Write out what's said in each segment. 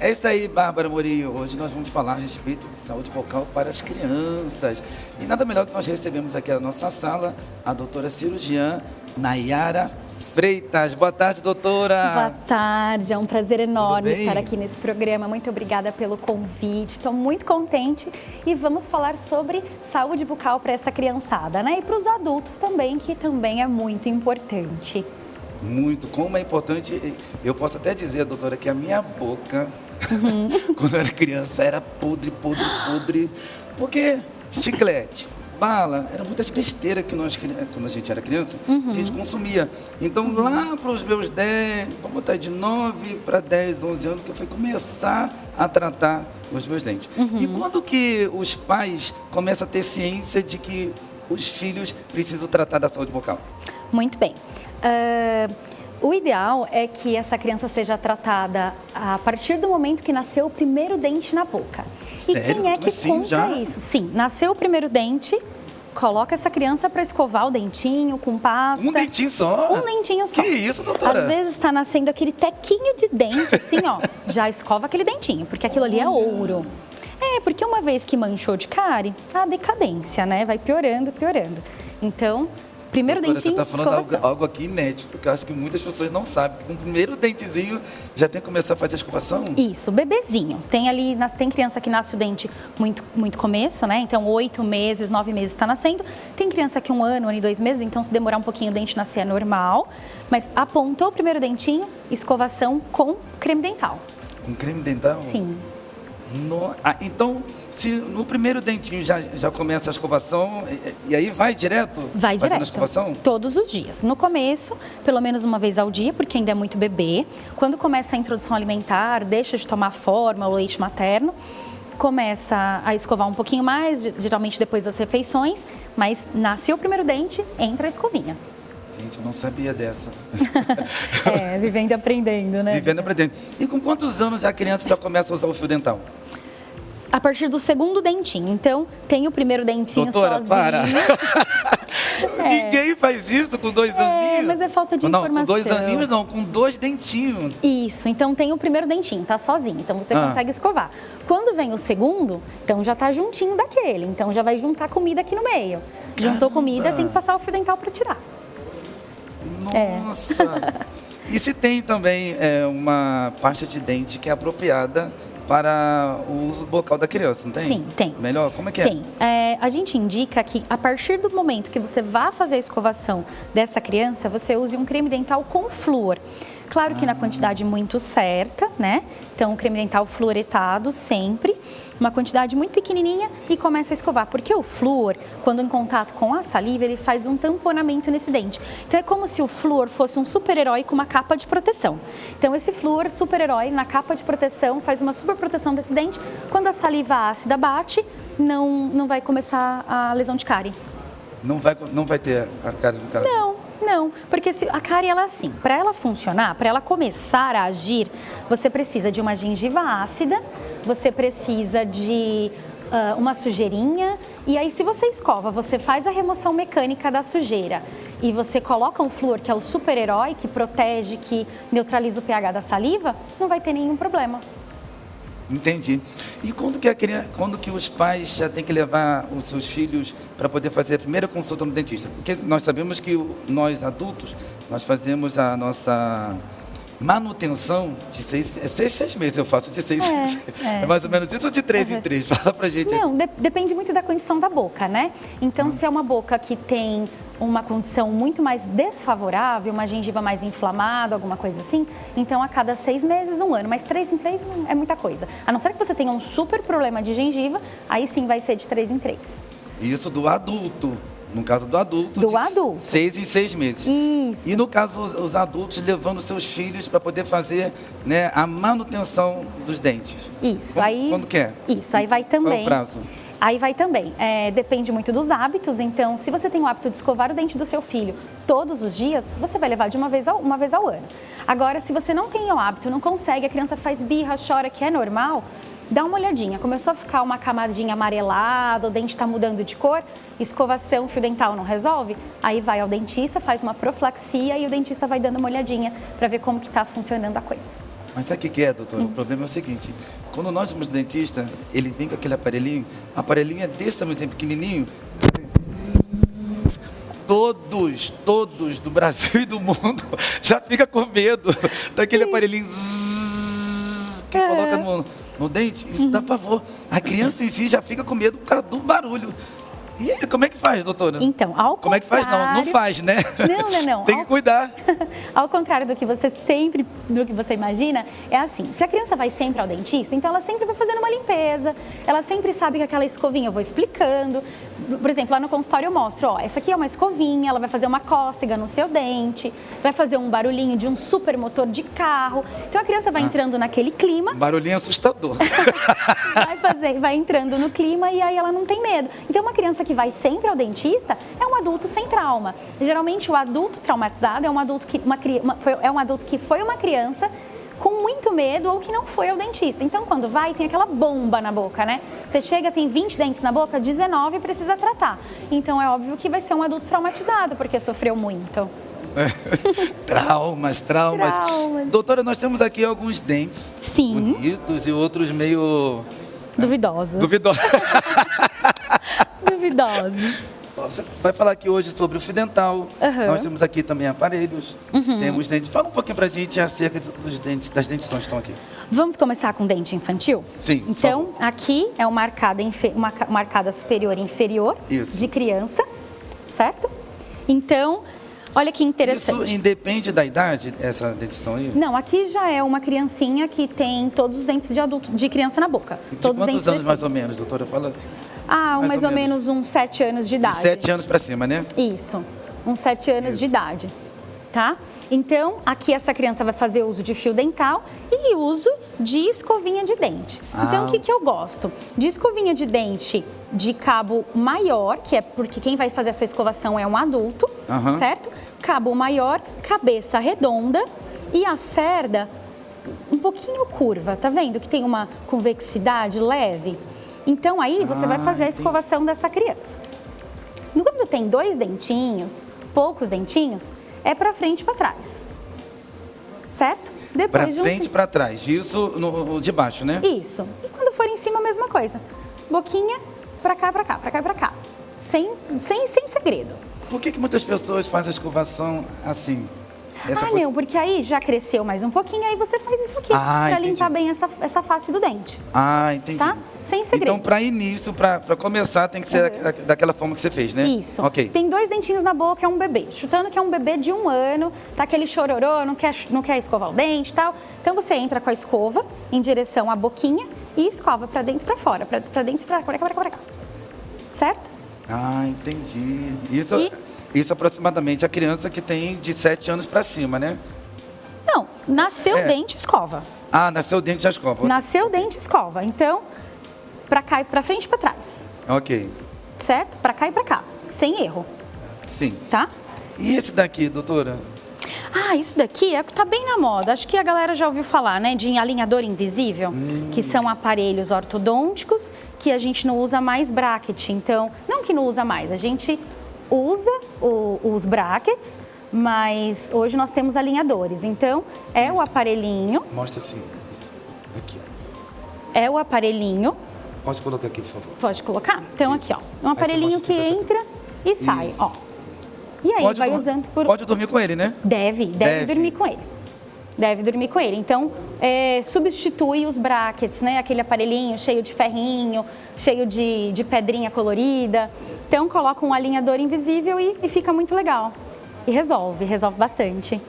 É isso aí, Bárbara Morinho. Hoje nós vamos falar a respeito de saúde bucal para as crianças. E nada melhor que nós recebemos aqui na nossa sala a doutora cirurgiã Nayara Freitas. Boa tarde, doutora. Boa tarde, é um prazer enorme estar aqui nesse programa. Muito obrigada pelo convite, estou muito contente e vamos falar sobre saúde bucal para essa criançada, né? E para os adultos também, que também é muito importante. Muito, como é importante, eu posso até dizer, doutora, que a minha boca, quando eu era criança, era podre, porque chiclete, bala, eram muitas besteiras que nós, quando a gente era criança, a gente consumia. Então, lá para os meus 10, vamos botar de 9 para 10, 11 anos, que eu fui começar a tratar os meus dentes. E quando que os pais começam a ter ciência de que os filhos precisam tratar da saúde bucal? Muito bem. O ideal é que essa criança seja tratada a partir do momento que nasceu o primeiro dente na boca. Sério? E quem é que assim, conta já? isso? Sim, nasceu o primeiro dente, coloca essa criança para escovar o dentinho com pasta. Um dentinho só? Um dentinho só. Que isso, doutora? Às vezes está nascendo aquele tequinho de dente, assim, ó, já escova aquele dentinho, porque aquilo ali é ouro. É, porque uma vez que manchou de cárie, a decadência, né? Vai piorando. Então, primeiro Doutora, dentinho, você está falando escovação. algo aqui inédito, que eu acho que muitas pessoas não sabem. Com o primeiro dentezinho, já tem que começar a fazer a escovação? Isso, bebezinho. Tem criança que nasce o dente muito começo, né? Então, 8 meses, 9 meses está nascendo. Tem criança que 1 ano e 2 meses, então se demorar um pouquinho o dente nascer é normal. Mas apontou o primeiro dentinho, escovação com creme dental. Com creme dental? Sim. Então, se no primeiro dentinho já começa a escovação, e aí vai direto? Vai fazendo direto, a escovação? todos os dias. No começo, pelo menos uma vez ao dia, porque ainda é muito bebê. Quando começa a introdução alimentar, deixa de tomar fórmula, leite materno, começa a escovar um pouquinho mais, geralmente depois das refeições, mas nasceu o primeiro dente, entra a escovinha. Gente, eu não sabia dessa. Vivendo e aprendendo, né? Vivendo e aprendendo. E com quantos anos a criança já começa a usar o fio dental? A partir do segundo dentinho. Então, tem o primeiro dentinho Doutora, sozinho. para! Ninguém faz isso com 2 aninhos. Mas é falta de não, informação. Com 2 aninhos não, com 2 dentinhos. Isso, então tem o primeiro dentinho, tá sozinho, então você consegue escovar. Quando vem o segundo, então já tá juntinho daquele, então já vai juntar comida aqui no meio. Juntou comida, tem que passar o fio dental para tirar. Nossa! E se tem também uma pasta de dente que é apropriada para o uso bucal da criança, não tem? Sim, tem. Melhor? Como é que é? Tem. A gente indica que a partir do momento que você vá fazer a escovação dessa criança, você use um creme dental com flúor. Claro que na quantidade muito certa, né? Então, creme dental fluoretado sempre, uma quantidade muito pequenininha e começa a escovar. Porque o flúor, quando em contato com a saliva, ele faz um tamponamento nesse dente. Então, é como se o flúor fosse um super-herói com uma capa de proteção. Então, esse flúor super-herói na capa de proteção faz uma super proteção desse dente. Quando a saliva ácida bate, não vai começar a lesão de cárie. Não vai ter a cárie no caso? Não, porque a cárie ela é assim, para ela funcionar, para ela começar a agir, você precisa de uma gengiva ácida, você precisa de uma sujeirinha, e aí se você escova, você faz a remoção mecânica da sujeira e você coloca um flúor, que é o super-herói, que protege, que neutraliza o pH da saliva, não vai ter nenhum problema. Entendi. E quando que os pais já têm que levar os seus filhos para poder fazer a primeira consulta no dentista? Porque nós sabemos que nós adultos, nós fazemos a nossa manutenção de 6 meses. Eu faço de 6 em 6. É mais ou menos isso ou de 3 em 3? Fala pra gente. Não, depende muito da condição da boca, né? Então, se é uma boca que tem uma condição muito mais desfavorável, uma gengiva mais inflamada, alguma coisa assim, então a cada 6 meses, 1 ano, mas 3 em 3 é muita coisa. A não ser que você tenha um super problema de gengiva, aí sim vai ser de 3 em 3. Isso do adulto. No caso do adulto, do adulto. 6 em 6 meses. Isso. E no caso, os adultos levando seus filhos para poder fazer, né, a manutenção dos dentes. Isso. Quando que é? Isso, aí vai também. Qual é o prazo? Aí vai também. Depende muito dos hábitos. Então, se você tem o hábito de escovar o dente do seu filho todos os dias, você vai levar de uma vez ao ano. Agora, se você não tem o hábito, não consegue, a criança faz birra, chora, que é normal, dá uma olhadinha. Começou a ficar uma camadinha amarelada, o dente está mudando de cor, escovação, fio dental não resolve, aí vai ao dentista, faz uma profilaxia e o dentista vai dando uma olhadinha para ver como que está funcionando a coisa. Mas sabe o que é, doutor? O problema é o seguinte, quando nós vamos no dentista, ele vem com aquele aparelhinho, o aparelhinho é desse tamanho, pequenininho. Todos do Brasil e do mundo já fica com medo daquele aparelhinho que coloca no dente. Isso dá pavor. A criança em si já fica com medo por causa do barulho. E aí, como é que faz, doutora? Então, ao Como é que faz? Não faz, né? Não. Tem que cuidar. Ao contrário do que você imagina, é assim, se a criança vai sempre ao dentista, então ela sempre vai fazendo uma limpeza, ela sempre sabe que aquela escovinha, eu vou explicando. Por exemplo, lá no consultório eu mostro, ó, essa aqui é uma escovinha, ela vai fazer uma cócega no seu dente, vai fazer um barulhinho de um super motor de carro. Então a criança vai entrando naquele clima. Barulhinho assustador. vai entrando no clima e aí ela não tem medo. Então uma criança que vai sempre ao dentista é um adulto sem trauma. Geralmente o adulto traumatizado é um adulto que foi uma criança com muito medo ou que não foi ao dentista. Então, quando vai, tem aquela bomba na boca, né? Você chega, tem 20 dentes na boca, 19 precisa tratar. Então, é óbvio que vai ser um adulto traumatizado, porque sofreu muito. Traumas. Doutora, nós temos aqui alguns dentes bonitos e outros meio... duvidosos. Duvidosos. Você vai falar aqui hoje sobre o fio dental. Nós temos aqui também aparelhos. Temos dentes. Fala um pouquinho pra gente acerca dos dentes, das dentições que estão aqui. Vamos começar com dente infantil? Sim. Então, aqui é uma arcada superior e inferior de criança, certo? Então, olha que interessante. Isso independe da idade, essa dentição aí? Não, aqui já é uma criancinha que tem todos os dentes de criança na boca. De todos quantos os dentes anos mais ou menos, doutora? Fala assim. Mais ou menos uns 7 anos de idade. De 7 anos para cima, né? Isso, uns 7 anos de idade, tá? Então, aqui essa criança vai fazer uso de fio dental e uso de escovinha de dente. Então, o que eu gosto? De escovinha de dente de cabo maior, que é porque quem vai fazer essa escovação é um adulto, certo? Cabo maior, cabeça redonda e a cerda um pouquinho curva, tá vendo? Que tem uma convexidade leve. Então, aí você vai fazer a escovação dessa criança. Quando tem 2 dentinhos, poucos dentinhos, é pra frente e pra trás. Certo? Pra frente e pra trás. Isso no de baixo, né? Isso. E quando for em cima, a mesma coisa. Boquinha, pra cá, pra cá, pra cá, pra cá. Sem segredo. Por que muitas pessoas fazem a escovação assim? Não, porque aí já cresceu mais um pouquinho, aí você faz isso aqui, pra limpar bem essa face do dente. Entendi. Tá? Sem segredo. Então, para início, para começar, tem que ser daquela forma que você fez, né? Isso. Ok. Tem 2 dentinhos na boca, é um bebê. Chutando que é um bebê de 1 ano, tá aquele chororô, não quer escovar o dente e tal. Então, você entra com a escova em direção à boquinha e escova pra dentro e pra fora. Pra dentro e pra cá. Certo? Entendi. Isso aproximadamente a criança que tem de 7 anos para cima, né? Não, nasceu dente, escova. Nasceu dente, já escova. Nasceu dente, escova. Então, pra cá e pra frente e pra trás. Ok. Certo? Pra cá e pra cá, sem erro. Sim. Tá? E esse daqui, doutora? Isso daqui tá bem na moda. Acho que a galera já ouviu falar, né? De alinhador invisível, que são aparelhos ortodônticos que a gente não usa mais bracket. Então, não que não usa mais, a gente usa os brackets, mas hoje nós temos alinhadores. Então, é o aparelhinho. Mostra assim. Aqui. É o aparelhinho. Pode colocar aqui, por favor. Pode colocar? Então, aqui, ó. Um aparelhinho que entra e sai, ó. E aí, vai usando por... Pode dormir com ele, né? Deve dormir com ele. Deve dormir com ele. Então, substitui os brackets, né? Aquele aparelhinho cheio de ferrinho, cheio de pedrinha colorida. Então, coloca um alinhador invisível e fica muito legal. E resolve bastante.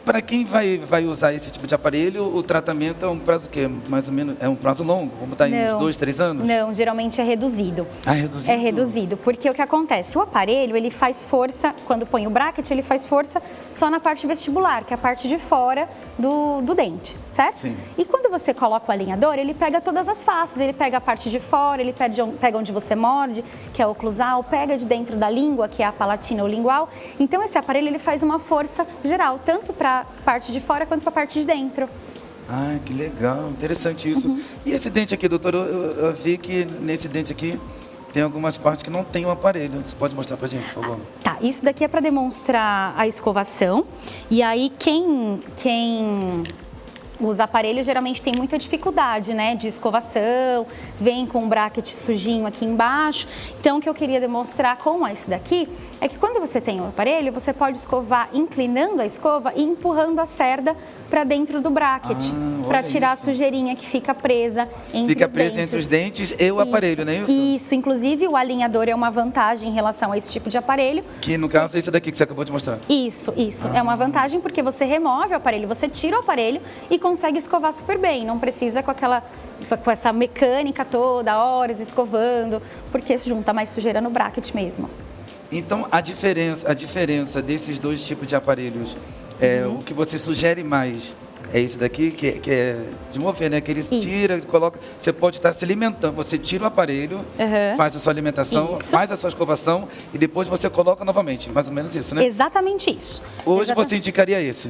Para quem vai usar esse tipo de aparelho, o tratamento é um prazo o quê? Mais ou menos, é um prazo longo? Vamos botar em uns 2, 3 anos? Não, geralmente é reduzido. É reduzido? É reduzido, porque o que acontece? O aparelho, ele faz força, quando põe o bracket, ele faz força só na parte vestibular, que é a parte de fora do dente, certo? Sim. E quando você coloca o alinhador, ele pega todas as faces, ele pega a parte de fora, ele pega onde você morde, que é o oclusal, pega de dentro da língua, que é a palatina ou lingual. Então, esse aparelho, ele faz uma força geral, tanto para parte de fora quanto para a parte de dentro. Que legal, interessante isso. E esse dente aqui, doutor, eu vi que nesse dente aqui tem algumas partes que não tem o aparelho. Você pode mostrar pra gente, por favor? Tá, isso daqui é para demonstrar a escovação. E aí, quem os aparelhos geralmente têm muita dificuldade, né, de escovação, vem com um bracket sujinho aqui embaixo. Então, o que eu queria demonstrar com esse daqui é que quando você tem o aparelho, você pode escovar inclinando a escova e empurrando a cerda para dentro do bracket, para tirar isso. a sujeirinha que fica presa entre Fica os presa dentes. entre os dentes e o aparelho, não é isso? Isso, inclusive o alinhador é uma vantagem em relação a esse tipo de aparelho. Que no caso é esse daqui que você acabou de mostrar. Isso. É uma vantagem porque você remove o aparelho, você tira o aparelho e consegue escovar super bem. Não precisa com essa mecânica toda, horas escovando, porque junta mais sujeira no bracket mesmo. Então, a diferença desses dois tipos de aparelhos, o que você sugere mais é esse daqui, que é de mover, né? Que ele tira, coloca. Você pode estar se alimentando. Você tira o aparelho, faz a sua alimentação, faz a sua escovação e depois você coloca novamente. Mais ou menos isso, né? Exatamente isso. Hoje você indicaria esse?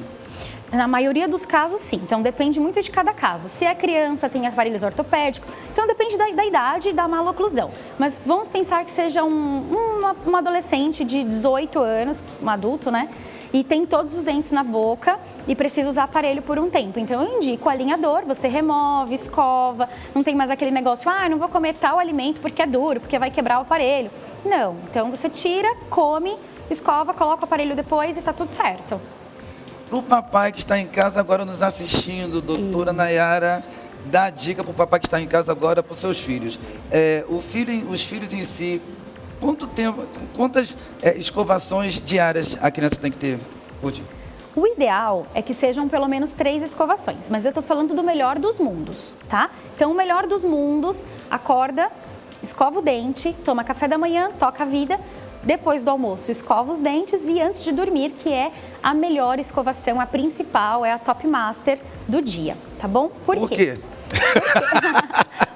Na maioria dos casos, sim. Então, depende muito de cada caso. Se é criança, tem aparelhos ortopédicos. Então, depende da idade e da maloclusão. Mas vamos pensar que seja um adolescente de 18 anos, um adulto, né? E tem todos os dentes na boca e precisa usar aparelho por um tempo. Então, eu indico o alinhador, você remove, escova. Não tem mais aquele negócio, não vou comer tal alimento porque é duro, porque vai quebrar o aparelho. Não. Então, você tira, come, escova, coloca o aparelho depois e tá tudo certo. O papai que está em casa agora nos assistindo, doutora Nayara, dá dica para o papai que está em casa agora para os seus filhos. Os filhos em si, quantas escovações diárias a criança tem que ter por dia? O ideal é que sejam pelo menos 3 escovações, mas eu estou falando do melhor dos mundos, tá? Então, o melhor dos mundos, acorda, escova o dente, toma café da manhã, toca a vida. Depois do almoço, escova os dentes e antes de dormir, que é a melhor escovação, a principal, é a Top Master do dia, tá bom? Por quê?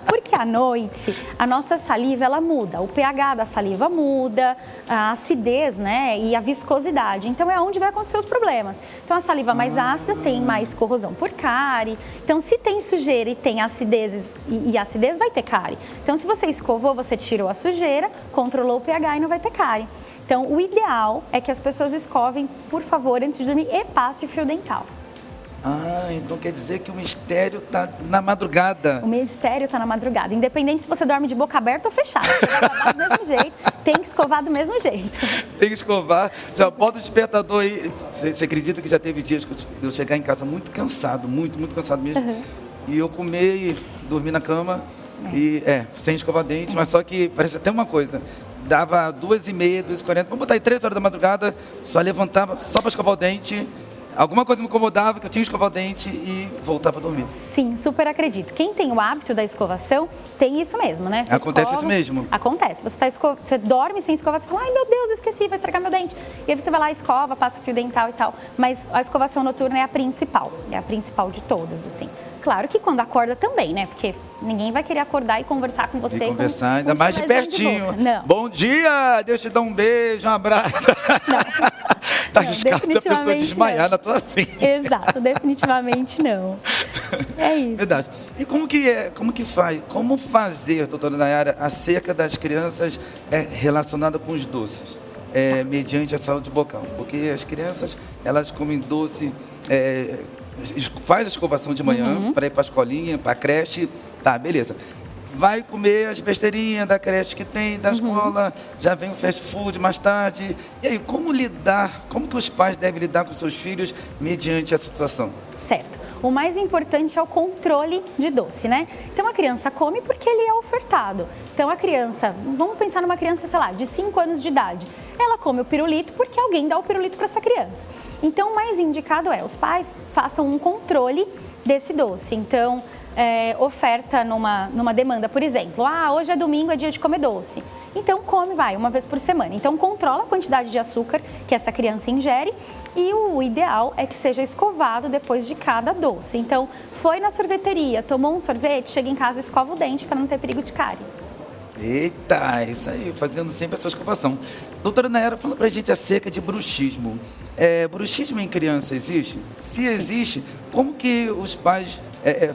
Porque à noite a nossa saliva ela muda, o pH da saliva muda, a acidez, né, e a viscosidade. Então é onde vai acontecer os problemas. Então a saliva mais ácida tem mais corrosão por cárie. Então se tem sujeira e tem acidez e acidez vai ter cárie. Então se você escovou, você tirou a sujeira, controlou o pH e não vai ter cárie. Então o ideal é que as pessoas escovem, por favor, antes de dormir e passe fio dental. Então quer dizer que o mistério está na madrugada. O mistério está na madrugada. Independente se você dorme de boca aberta ou fechada. Você vai lavar do mesmo jeito, tem que escovar do mesmo jeito. Tem que escovar. Já bota o despertador aí. Você acredita que já teve dias que eu chegar em casa muito cansado, muito cansado mesmo. E eu comer e dormir na cama, sem escovar dente, mas só que parece até uma coisa. Dava 2h30, 2h40, vamos botar aí 3 horas da madrugada, só levantava, só para escovar o dente. Alguma coisa me incomodava, que eu tinha que escovar o dente e voltar para dormir. Sim, super acredito. Quem tem o hábito da escovação, tem isso mesmo, né? Você Acontece isso mesmo? Acontece. Você dorme sem escovar, você fala, ai meu Deus, eu esqueci, vai estragar meu dente. E aí você vai lá, escova, passa fio dental e tal. Mas a escovação noturna é a principal de todas, assim. Claro que quando acorda também, né? Porque ninguém vai querer acordar e conversar com você. E conversar, ainda mais de pertinho. Bom dia, Deus te dá um beijo, um abraço. Não. Tá arriscado da pessoa desmaiar na tua frente. Exato, definitivamente não. É isso. Verdade. E como fazer, doutora Nayara, acerca das crianças relacionadas com os doces, mediante a saúde bucal? Porque as crianças, elas comem doce, faz a escovação de manhã para ir para a escolinha, para a creche, tá, beleza. Vai comer as besteirinhas da creche que tem, da escola, já vem o fast food mais tarde. E aí, como que os pais devem lidar com seus filhos mediante essa situação? Certo. O mais importante é o controle de doce, né? Então, a criança come porque ele é ofertado. Então, a criança, vamos pensar numa criança, sei lá, de 5 anos de idade. Ela come o pirulito porque alguém dá o pirulito para essa criança. Então, o mais indicado os pais façam um controle desse doce. Então, oferta numa demanda, por exemplo, hoje é domingo, é dia de comer doce. Então come, uma vez por semana. Então controla a quantidade de açúcar que essa criança ingere e o ideal é que seja escovado depois de cada doce. Então foi na sorveteria, tomou um sorvete, chega em casa, escova o dente para não ter perigo de cárie. Eita, isso aí, fazendo sempre a sua escovação. Doutora Nayara, fala pra gente acerca de bruxismo. Bruxismo em criança existe? Se existe, como que os pais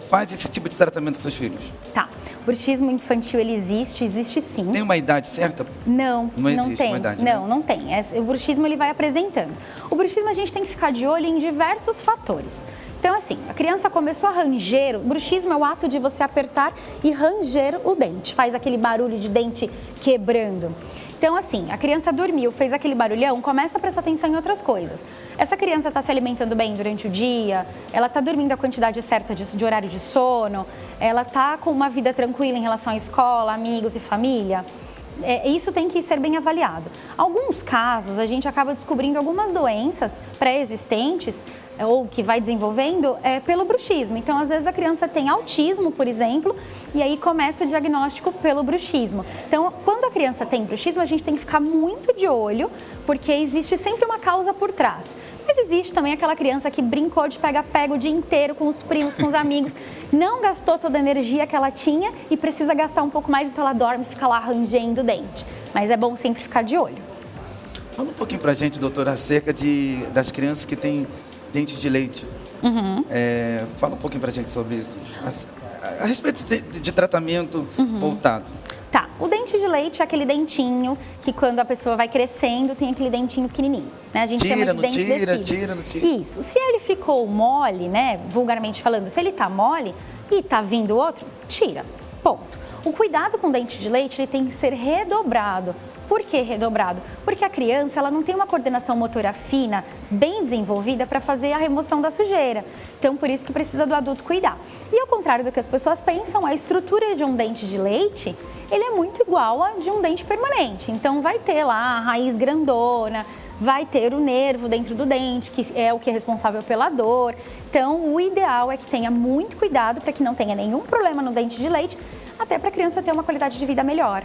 fazem esse tipo de tratamento com seus filhos? Tá, o bruxismo infantil ele existe sim. Tem uma idade certa? Não existe tem. Uma idade, Não tem. O bruxismo ele vai apresentando. O bruxismo a gente tem que ficar de olho em diversos fatores. Então, Então, assim, a criança começou a ranger, o bruxismo é o ato de você apertar e ranger o dente, faz aquele barulho de dente quebrando. Então, assim, a criança dormiu, fez aquele barulhão, começa a prestar atenção em outras coisas. Essa criança está se alimentando bem durante o dia, ela está dormindo a quantidade certa de horário de sono, ela está com uma vida tranquila em relação à escola, amigos e família. Isso tem que ser bem avaliado. Alguns casos, a gente acaba descobrindo algumas doenças pré-existentes ou que vai desenvolvendo pelo bruxismo. Então, às vezes, a criança tem autismo, por exemplo, e aí começa o diagnóstico pelo bruxismo. Então, quando a criança tem bruxismo, a gente tem que ficar muito de olho, porque existe sempre uma causa por trás. Mas existe também aquela criança que brincou de pega-pega o dia inteiro com os primos, com os amigos, não gastou toda a energia que ela tinha e precisa gastar um pouco mais, então ela dorme e fica lá rangendo o dente. Mas é bom sempre ficar de olho. Fala um pouquinho pra gente, doutora, acerca das crianças que têm dente de leite. Fala um pouquinho pra gente sobre isso. A respeito de tratamento voltado. Tá, o dente de leite é aquele dentinho que quando a pessoa vai crescendo tem aquele dentinho pequenininho, né? A gente chama de dente decíduo. Isso, se ele ficou mole, né, vulgarmente falando, se ele tá mole e tá vindo outro, tira, ponto. O cuidado com o dente de leite ele tem que ser redobrado. Por que redobrado? Porque a criança ela não tem uma coordenação motora fina, bem desenvolvida para fazer a remoção da sujeira. Então, por isso que precisa do adulto cuidar. E ao contrário do que as pessoas pensam, a estrutura de um dente de leite, ele é muito igual a de um dente permanente. Então, vai ter lá a raiz grandona, vai ter o nervo dentro do dente, que é o que é responsável pela dor. Então, o ideal é que tenha muito cuidado para que não tenha nenhum problema no dente de leite, até para a criança ter uma qualidade de vida melhor.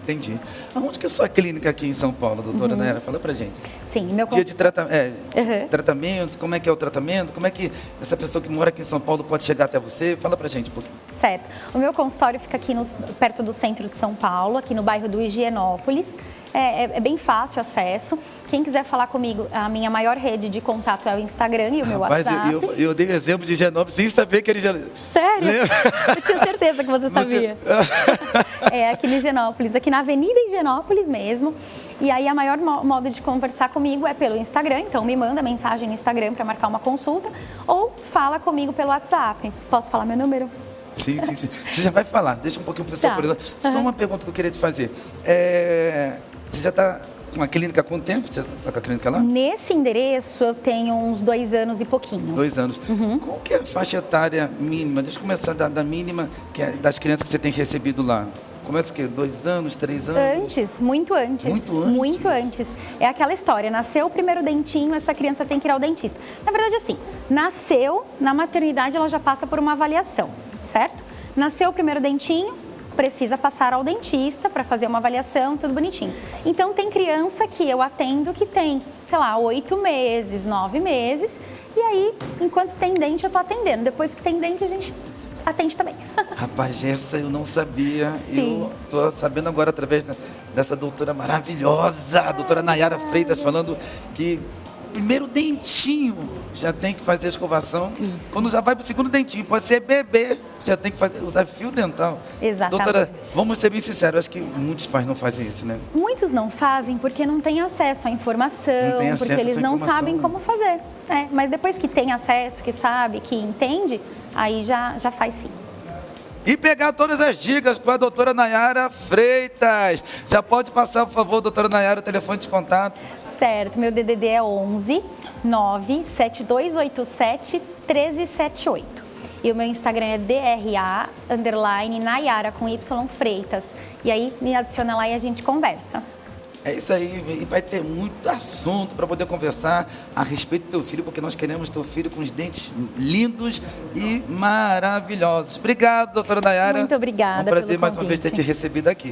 Entendi. Aonde que é a sua clínica aqui em São Paulo, doutora Nayara? Fala pra gente. Sim, meu Dia de tratamento, como é que é o tratamento? Como é que essa pessoa que mora aqui em São Paulo pode chegar até você? Fala pra gente um pouquinho. Certo. O meu consultório fica aqui perto do centro de São Paulo, aqui no bairro do Higienópolis. É bem fácil o acesso. Quem quiser falar comigo, a minha maior rede de contato é o Instagram e o meu WhatsApp. Eu dei o exemplo de Higienópolis sem saber que era Higienópolis. Sério? Eu tinha certeza que você sabia. Aqui no Higienópolis, aqui na Avenida Higienópolis mesmo. E aí a maior modo de conversar comigo é pelo Instagram, então me manda mensagem no Instagram para marcar uma consulta ou fala comigo pelo WhatsApp. Posso falar meu número? Sim. Você já vai falar, deixa um pouquinho o pessoal por exemplo. Só uma pergunta que eu queria te fazer. Você já está com a clínica há quanto tempo? Você está com a clínica lá? Nesse endereço eu tenho uns 2 anos e pouquinho. 2 anos. Qual que é a faixa etária mínima? Deixa eu começar da mínima, que é das crianças que você tem recebido lá. Começa o quê? 2 anos, 3 anos? Antes, muito antes. Muito antes. É aquela história, nasceu o primeiro dentinho, essa criança tem que ir ao dentista. Na verdade, assim, nasceu, na maternidade ela já passa por uma avaliação, certo? Nasceu o primeiro dentinho, precisa passar ao dentista para fazer uma avaliação, tudo bonitinho. Então, tem criança que eu atendo que tem, sei lá, 8 meses, 9 meses, e aí, enquanto tem dente, eu tô atendendo. Depois que tem dente, a gente atende também. Rapaz, essa eu não sabia. Sim. Eu tô sabendo agora através dessa doutora maravilhosa, a doutora Nayara Freitas, falando que o primeiro dentinho já tem que fazer a escovação. Isso. Quando já vai para o segundo dentinho, pode ser bebê, já tem que usar fio dental. Exatamente. Doutora, vamos ser bem sinceros, acho que muitos pais não fazem isso, né? Muitos não fazem porque não têm acesso à informação, porque eles não sabem como fazer. Mas depois que tem acesso, que sabe, que entende, aí já faz sim. E pegar todas as dicas com a doutora Nayara Freitas. Já pode passar, por favor, doutora Nayara, o telefone de contato. Certo, meu DDD é 11 97287 1378. E o meu Instagram é DRA_Nayara com Y Freitas. E aí me adiciona lá e a gente conversa. É isso aí, e vai ter muito assunto para poder conversar a respeito do teu filho, porque nós queremos teu filho com os dentes lindos e maravilhosos. Obrigado, doutora Nayara. Muito obrigada. É um prazer pelo mais uma vez ter convite. te recebido aqui.